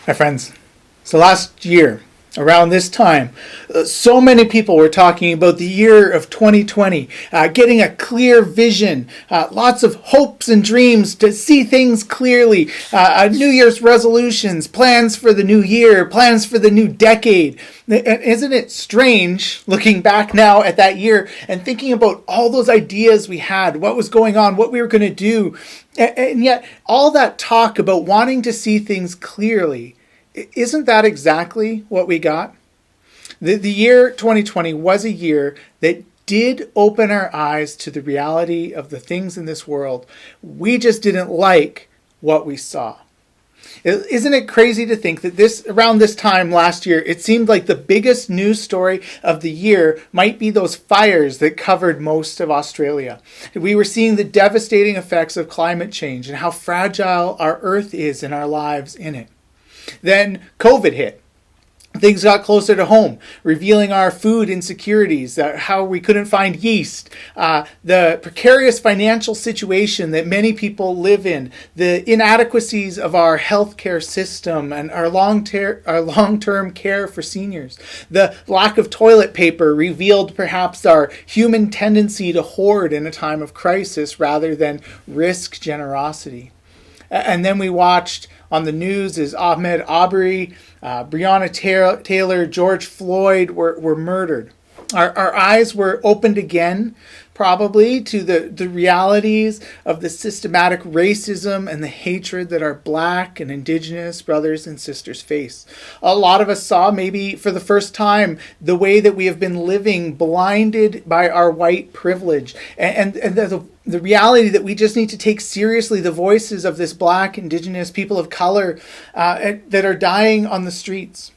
Hi, friends. So last year, around this time, so many people were talking about the year of 2020, getting a clear vision, lots of hopes and dreams to see things clearly, New Year's resolutions, plans for the new year, plans for the new decade. Isn't it strange looking back now at that year and thinking about all those ideas we had, what was going on, what we were going to do, and yet all that talk about wanting to see things clearly, isn't that exactly what we got? The year 2020 was a year that did open our eyes to the reality of the things in this world. We just didn't like what we saw. Isn't it crazy to think that around this time last year, it seemed like the biggest news story of the year might be those fires that covered most of Australia. We were seeing the devastating effects of climate change and how fragile our earth is and our lives in it. Then COVID hit. Things got closer to home, revealing our food insecurities, how we couldn't find yeast, the precarious financial situation that many people live in, the inadequacies of our healthcare system and our long-term care for seniors. The lack of toilet paper revealed perhaps our human tendency to hoard in a time of crisis rather than risk generosity. And then we watched on the news as Ahmaud Arbery, Breonna Taylor, George Floyd were murdered. Our eyes were opened again, probably, to the realities of the systematic racism and the hatred that our Black and Indigenous brothers and sisters face. A lot of us saw, maybe for the first time, the way that we have been living blinded by our white privilege and the reality that we just need to take seriously the voices of this Black, Indigenous, people of color that are dying on the streets.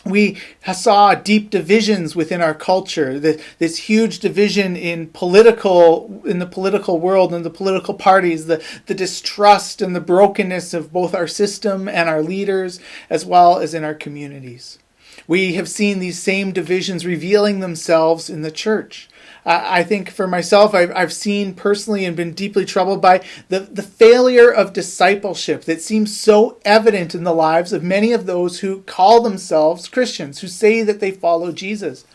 We saw deep divisions within our culture, this huge division in the political world and the political parties, the distrust and the brokenness of both our system and our leaders, as well as in our communities. We have seen these same divisions revealing themselves in the church. I think for myself, I've seen personally and been deeply troubled by the failure of discipleship that seems so evident in the lives of many of those who call themselves Christians, who say that they follow Jesus.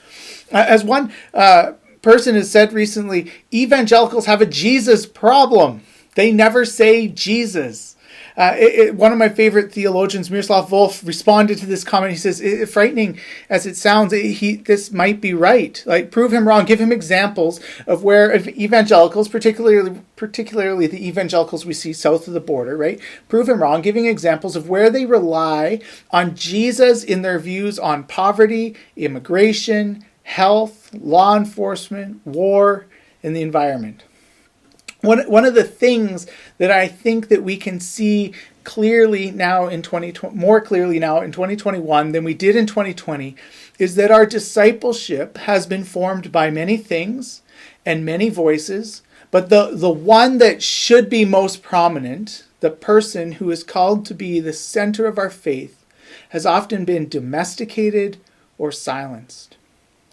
As one person has said recently, evangelicals have a Jesus problem. They never say Jesus. One of my favorite theologians, Miroslav Volf, responded to this comment. He says, frightening as it sounds, this might be right. Like, prove him wrong. Give him examples of where evangelicals, particularly the evangelicals we see south of the border, right? Prove him wrong, giving examples of where they rely on Jesus in their views on poverty, immigration, health, law enforcement, war, and the environment. One of the things that I think that we can see clearly now in 2020, more clearly now in 2021 than we did in 2020, is that our discipleship has been formed by many things and many voices, but the one that should be most prominent, the person who is called to be the center of our faith, has often been domesticated or silenced.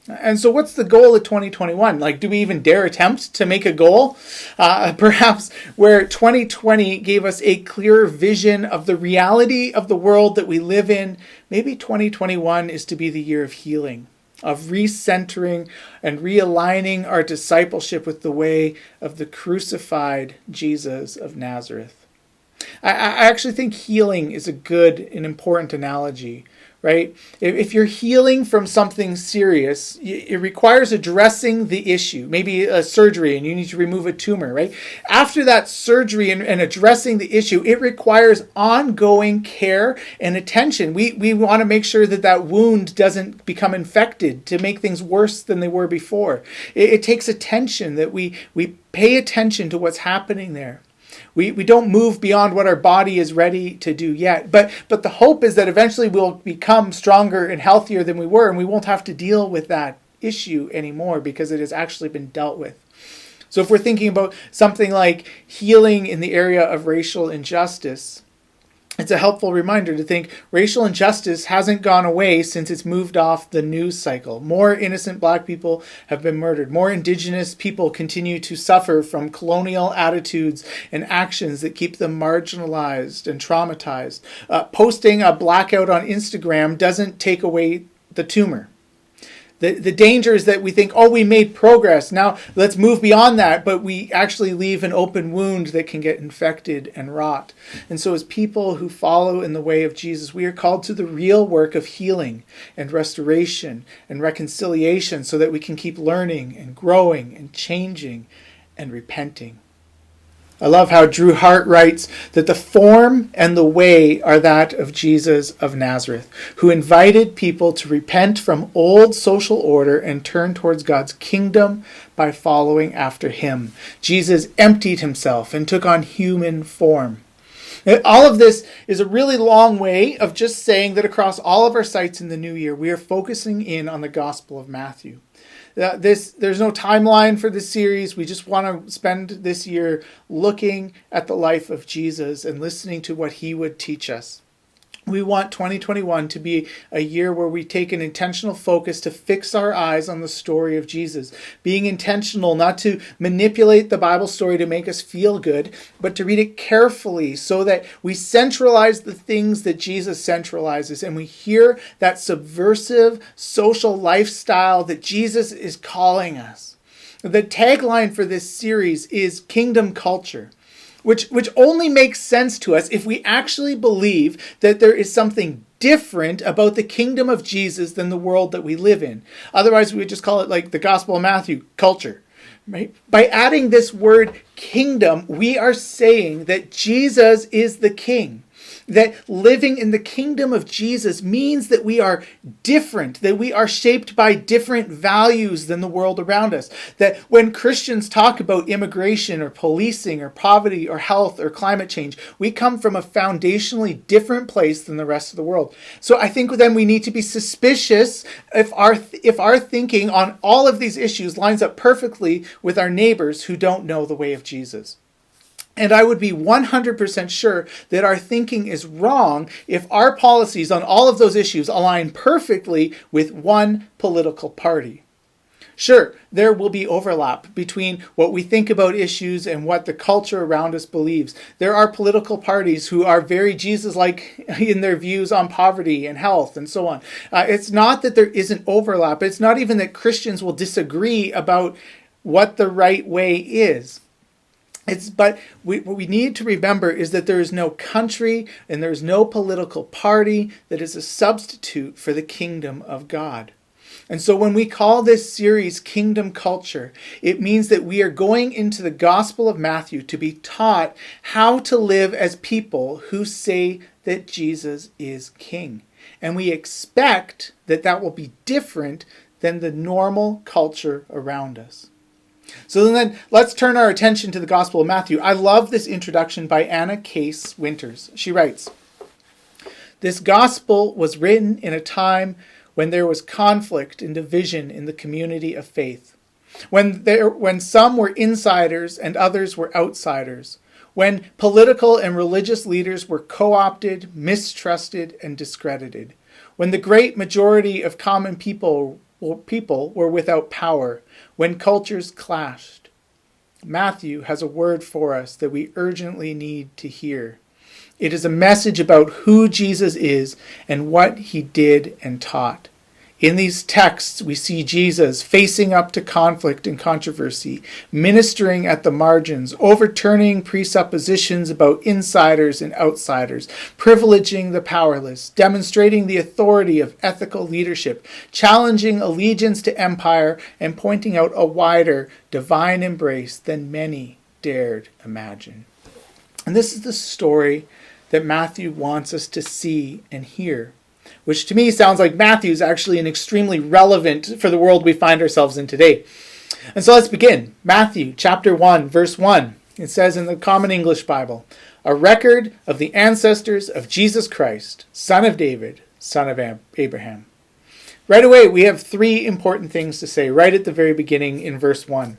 And so what's the goal of 2021? Like, do we even dare attempt to make a goal? Perhaps where 2020 gave us a clear vision of the reality of the world that we live in, maybe 2021 is to be the year of healing, of recentering and realigning our discipleship with the way of the crucified Jesus of Nazareth. I actually think healing is a good and important analogy. Right? If you're healing from something serious, it requires addressing the issue, maybe a surgery and you need to remove a tumor, right? After that surgery and addressing the issue, it requires ongoing care and attention. We want to make sure that wound doesn't become infected to make things worse than they were before. It takes attention, that we pay attention to what's happening there. We don't move beyond what our body is ready to do yet. But the hope is that eventually we'll become stronger and healthier than we were, and we won't have to deal with that issue anymore because it has actually been dealt with. So if we're thinking about something like healing in the area of racial injustice, It's a helpful reminder to think racial injustice hasn't gone away since it's moved off the news cycle. More innocent black people have been murdered. More indigenous people continue to suffer from colonial attitudes and actions that keep them marginalized and traumatized. Posting a blackout on Instagram doesn't take away the tumor. The danger is that we think, oh, we made progress. Now let's move beyond that. But we actually leave an open wound that can get infected and rot. And so as people who follow in the way of Jesus, we are called to the real work of healing and restoration and reconciliation so that we can keep learning and growing and changing and repenting. I love how Drew Hart writes that the form and the way are that of Jesus of Nazareth, who invited people to repent from old social order and turn towards God's kingdom by following after him. Jesus emptied himself and took on human form. All of this is a really long way of just saying that across all of our sites in the new year, we are focusing in on the Gospel of Matthew. There's no timeline for this series. We just want to spend this year looking at the life of Jesus and listening to what he would teach us. We want 2021 to be a year where we take an intentional focus to fix our eyes on the story of Jesus, being intentional not to manipulate the Bible story to make us feel good, but to read it carefully so that we centralize the things that Jesus centralizes and we hear that subversive social lifestyle that Jesus is calling us. The tagline for this series is Kingdom Culture. Which only makes sense to us if we actually believe that there is something different about the kingdom of Jesus than the world that we live in. Otherwise, we would just call it like the Gospel of Matthew, culture. Right? By adding this word kingdom, we are saying that Jesus is the king. That living in the kingdom of Jesus means that we are different, that we are shaped by different values than the world around us. That when Christians talk about immigration or policing or poverty or health or climate change, we come from a foundationally different place than the rest of the world. So I think then we need to be suspicious if our thinking on all of these issues lines up perfectly with our neighbors who don't know the way of Jesus. And I would be 100% sure that our thinking is wrong if our policies on all of those issues align perfectly with one political party. Sure, there will be overlap between what we think about issues and what the culture around us believes. There are political parties who are very Jesus-like in their views on poverty and health and so on. It's not that there isn't overlap. It's not even that Christians will disagree about what the right way is. But what we need to remember is that there is no country and there is no political party that is a substitute for the kingdom of God. And so when we call this series Kingdom Culture, it means that we are going into the Gospel of Matthew to be taught how to live as people who say that Jesus is King. And we expect that that will be different than the normal culture around us. So then let's turn our attention to the Gospel of Matthew. I love this introduction by Anna Case Winters. She writes, "This Gospel was written in a time when there was conflict and division in the community of faith, when some were insiders and others were outsiders, when political and religious leaders were co-opted, mistrusted, and discredited, when the great majority of common people were without power, when cultures clashed. Matthew has a word for us that we urgently need to hear. It is a message about who Jesus is and what he did and taught. In these texts, we see Jesus facing up to conflict and controversy, ministering at the margins, overturning presuppositions about insiders and outsiders, privileging the powerless, demonstrating the authority of ethical leadership, challenging allegiance to empire, and pointing out a wider divine embrace than many dared imagine." And this is the story that Matthew wants us to see and hear, which to me sounds like Matthew is actually an extremely relevant for the world we find ourselves in today. And so let's begin. Matthew chapter 1, verse 1. It says in the Common English Bible, "A record of the ancestors of Jesus Christ, son of David, son of Abraham." Right away, we have three important things to say right at the very beginning in verse 1.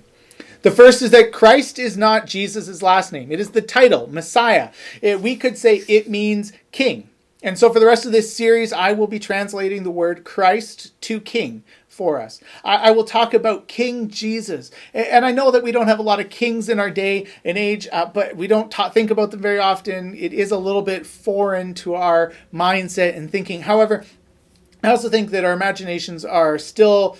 The first is that Christ is not Jesus' last name. It is the title, Messiah. We could say it means king. And so for the rest of this series, I will be translating the word Christ to king for us. I will talk about King Jesus. And I know that we don't have a lot of kings in our day and age, but we don't think about them very often. It is a little bit foreign to our mindset and thinking. However, I also think that our imaginations are still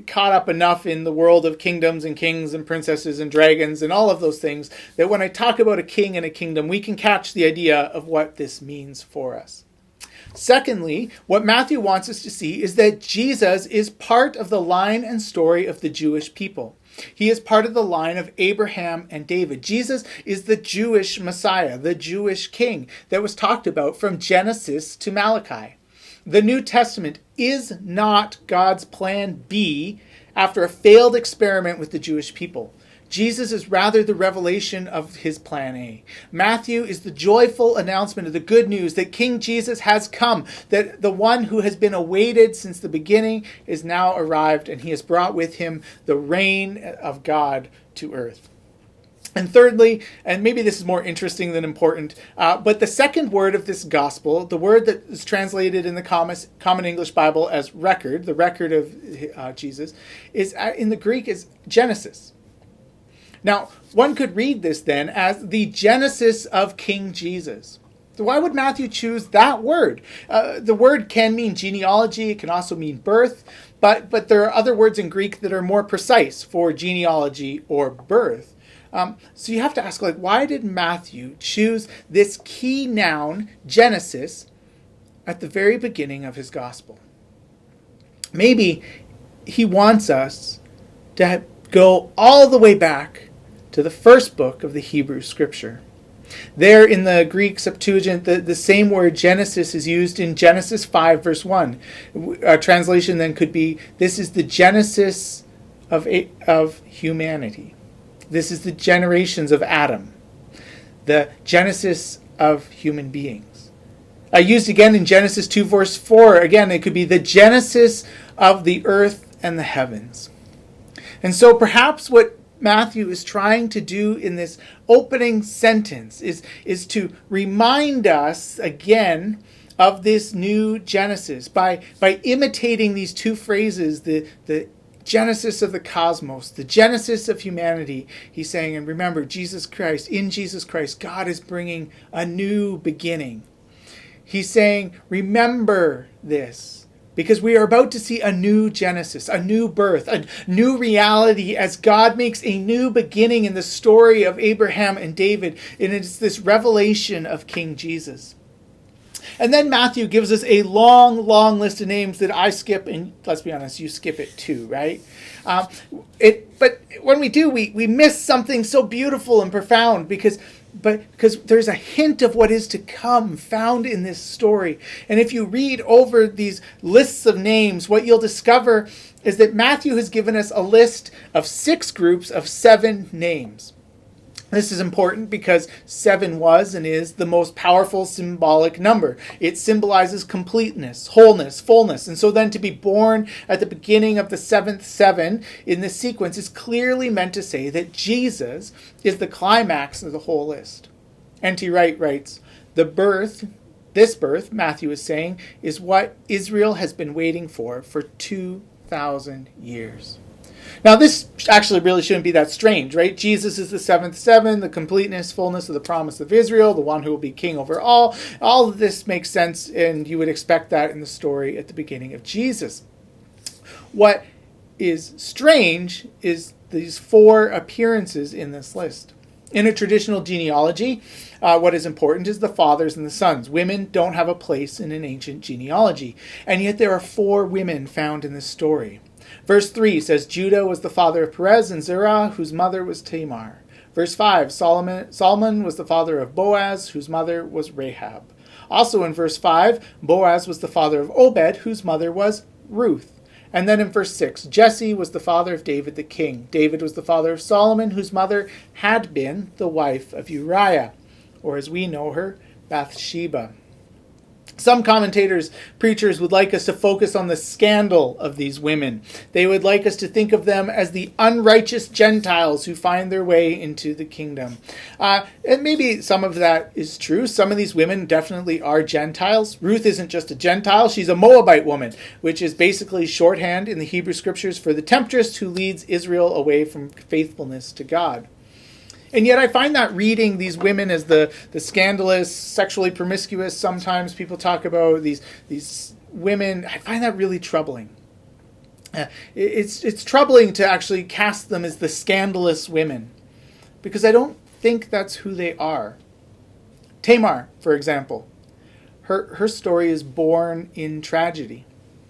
caught up enough in the world of kingdoms and kings and princesses and dragons and all of those things that when I talk about a king and a kingdom, we can catch the idea of what this means for us. Secondly, what Matthew wants us to see is that Jesus is part of the line and story of the Jewish people. He is part of the line of Abraham and David. Jesus is the Jewish Messiah, the Jewish king that was talked about from Genesis to Malachi. The New Testament is not God's plan B after a failed experiment with the Jewish people. Jesus is rather the revelation of his plan A. Matthew is the joyful announcement of the good news that King Jesus has come, that the one who has been awaited since the beginning is now arrived, and he has brought with him the reign of God to earth. And thirdly, and maybe this is more interesting than important, but the second word of this gospel, the word that is translated in the Common English Bible as record, the record of Jesus, is in the Greek is Genesis. Now, one could read this then as the Genesis of King Jesus. So why would Matthew choose that word? The word can mean genealogy. It can also mean birth. But there are other words in Greek that are more precise for genealogy or birth. So you have to ask, why did Matthew choose this key noun, Genesis, at the very beginning of his gospel? Maybe he wants us to go all the way back to the first book of the Hebrew Scripture. There in the Greek Septuagint, the same word Genesis is used in Genesis 5, verse 1. A translation then could be, this is the Genesis of humanity. This is the generations of Adam, the Genesis of human beings. Used again in Genesis 2, verse 4, again, it could be the Genesis of the earth and the heavens. And so perhaps what Matthew is trying to do in this opening sentence is to remind us again of this new Genesis by imitating these two phrases, the Genesis of the cosmos, the Genesis of humanity. He's saying, and remember, Jesus Christ, in Jesus Christ, God is bringing a new beginning. He's saying, remember this, because we are about to see a new Genesis, a new birth, a new reality as God makes a new beginning in the story of Abraham and David. And it's this revelation of King Jesus. And then Matthew gives us a long, long list of names that I skip, and let's be honest, you skip it too, right? But when we do, we miss something so beautiful and profound because there's a hint of what is to come found in this story. And if you read over these lists of names, what you'll discover is that Matthew has given us a list of 6 groups of 7 names. This is important because 7 was and is the most powerful symbolic number. It symbolizes completeness, wholeness, fullness. And so then to be born at the beginning of the 7th 7 in this sequence is clearly meant to say that Jesus is the climax of the whole list. N.T. Wright writes, this birth, Matthew is saying, is what Israel has been waiting for 2,000 years. Now, this actually really shouldn't be that strange, right? Jesus is the 7th 7, the completeness, fullness of the promise of Israel, the one who will be king over all. All of this makes sense, and you would expect that in the story at the beginning of Jesus. What is strange is these 4 appearances in this list. In a traditional genealogy, what is important is the fathers and the sons. Women don't have a place in an ancient genealogy, and yet there are 4 women found in this story. Verse 3 says, Judah was the father of Perez and Zerah, whose mother was Tamar. Verse 5, Solomon was the father of Boaz, whose mother was Rahab. Also in verse 5, Boaz was the father of Obed, whose mother was Ruth. And then in verse 6, Jesse was the father of David the king. David was the father of Solomon, whose mother had been the wife of Uriah, or as we know her, Bathsheba. Some commentators, preachers, would like us to focus on the scandal of these women. They would like us to think of them as the unrighteous Gentiles who find their way into the kingdom. And maybe some of that is true. Some of these women definitely are Gentiles. Ruth isn't just a Gentile, she's a Moabite woman, which is basically shorthand in the Hebrew scriptures for the temptress who leads Israel away from faithfulness to God. And yet I find that reading these women as the scandalous, sexually promiscuous, sometimes people talk about these women, I find that really troubling. It's troubling to actually cast them as the scandalous women, because I don't think that's who they are. Tamar, for example, her story is born in tragedy.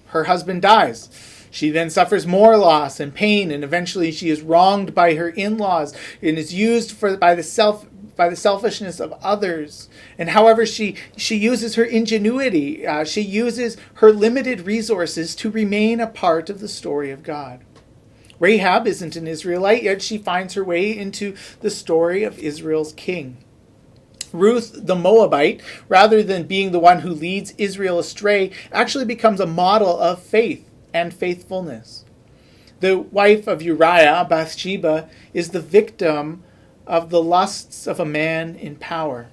Her husband dies. She then suffers more loss and pain, and eventually she is wronged by her in-laws and is used by the selfishness of others. And however she uses her ingenuity, she uses her limited resources to remain a part of the story of God. Rahab isn't an Israelite, yet she finds her way into the story of Israel's king. Ruth the Moabite, rather than being the one who leads Israel astray, actually becomes a model of faith and faithfulness. The wife of Uriah, Bathsheba, is the victim of the lusts of a man in power.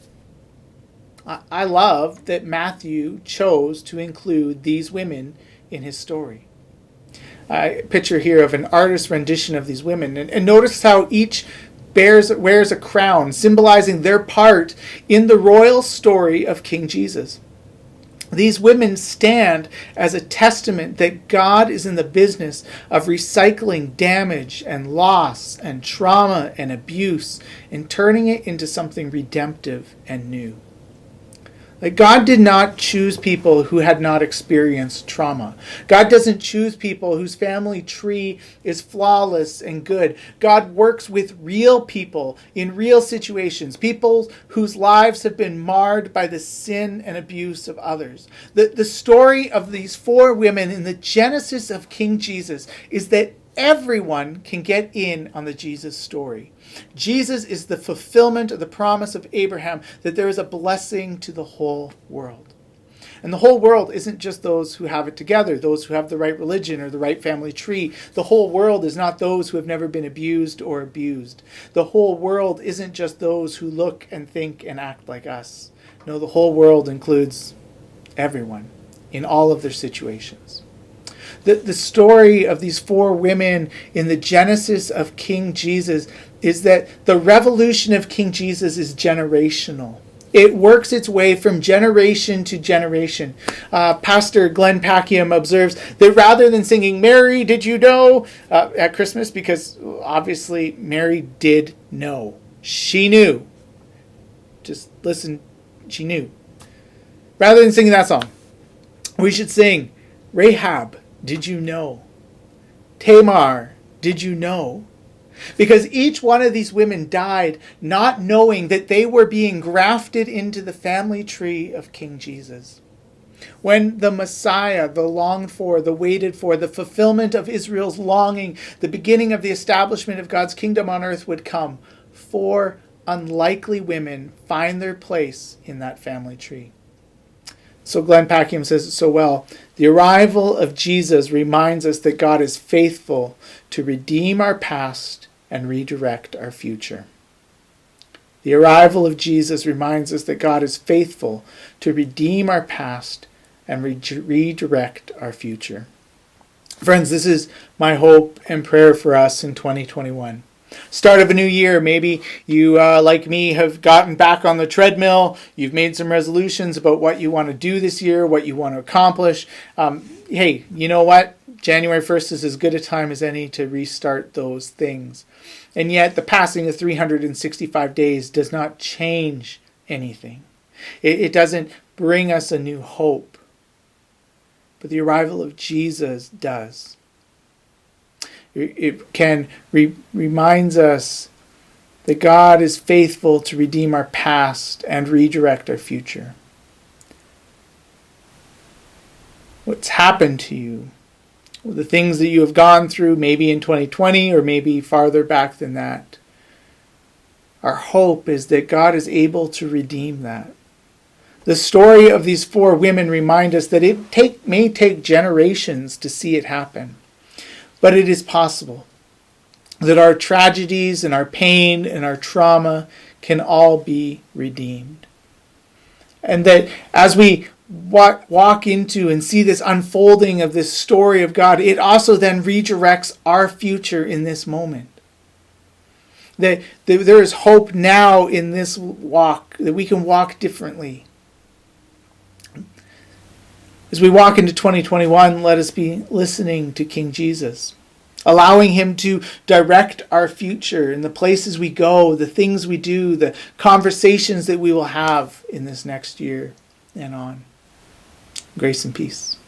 I love that Matthew chose to include these women in his story. A picture here of an artist's rendition of these women. And notice how each wears a crown, symbolizing their part in the royal story of King Jesus. These women stand as a testament that God is in the business of recycling damage and loss and trauma and abuse and turning it into something redemptive and new. Like, God did not choose people who had not experienced trauma. God doesn't choose people whose family tree is flawless and good. God works with real people in real situations, people whose lives have been marred by the sin and abuse of others. The story of these four women in the genesis of King Jesus is that everyone can get in on the Jesus story. Jesus is the fulfillment of the promise of Abraham that there is a blessing to the whole world. And the whole world isn't just those who have it together, those who have the right religion or the right family tree. The whole world is not those who have never been abused or abused. The whole world isn't just those who look and think and act like us. No, the whole world includes everyone in all of their situations. The story of these four women in the genesis of King Jesus is that the revolution of King Jesus is generational. It works its way from generation to generation. Pastor Glenn Packiam observes that rather than singing "Mary, did you know?" At Christmas, because obviously Mary did know. She knew. Just listen, she knew. Rather than singing that song, we should sing, "Rahab, did you know? Tamar, did you know?" Because each one of these women died not knowing that they were being grafted into the family tree of King Jesus. When the Messiah, the longed for, the waited for, the fulfillment of Israel's longing, the beginning of the establishment of God's kingdom on earth would come, four unlikely women find their place in that family tree. So Glenn Packiam says it so well. The arrival of Jesus reminds us that God is faithful to redeem our past and redirect our future. The arrival of Jesus reminds us that God is faithful to redeem our past and redirect our future. Friends, this is my hope and prayer for us in 2021. Start of a new year. Maybe you, like me, have gotten back on the treadmill. You've made some resolutions about what you want to do this year, what you want to accomplish. Hey, you know what? January 1st is as good a time as any to restart those things. And yet the passing of 365 days does not change anything. It doesn't bring us a new hope. But the arrival of Jesus does. It can reminds us that God is faithful to redeem our past and redirect our future. What's happened to you, the things that you have gone through, maybe in 2020 or maybe farther back than that, our hope is that God is able to redeem that. The story of these four women remind us that it may take generations to see it happen, but it is possible that our tragedies and our pain and our trauma can all be redeemed. And that as we walk into and see this unfolding of this story of God, it also then redirects our future in this moment. That there is hope now in this walk, that we can walk differently. As we walk into 2021, let us be listening to King Jesus, allowing him to direct our future in the places we go, the things we do, the conversations that we will have in this next year and on. Grace and peace.